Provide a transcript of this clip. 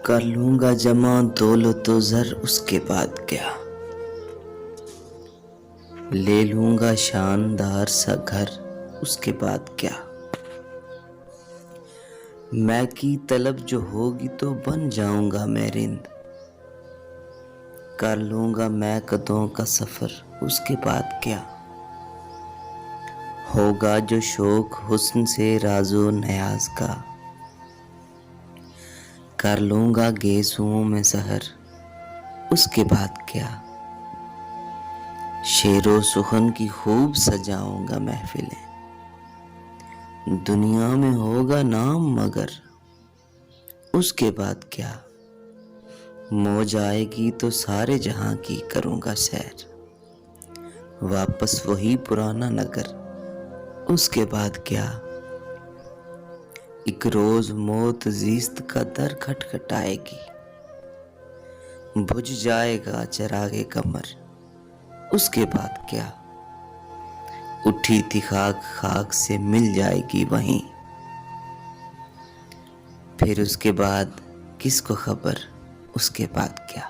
कर लूंगा जमा दौलत ज़र उसके बाद क्या। ले लूंगा शानदार सा घर उसके बाद क्या। मैं की तलब जो होगी तो बन जाऊंगा मैं रिंद। कर लूंगा मैं कदों का सफर उसके बाद क्या। होगा जो शौक हुस्न से राजो नयाज का। कर लूंगा गेसुओं में सहर उसके बाद क्या। शेरो सुखन की खूब सजाऊंगा महफिलें। दुनिया में होगा नाम मगर उसके बाद क्या। मौज आएगी तो सारे जहां की करूंगा सैर। वापस वही पुराना नगर उसके बाद क्या। एक रोज मौत जीस्त का दर खटखटाएगी। बुझ जाएगा चिरागे कमर उसके बाद क्या। उठी थी खाक खाक से मिल जाएगी वहीं। फिर उसके बाद किसको खबर उसके बाद क्या।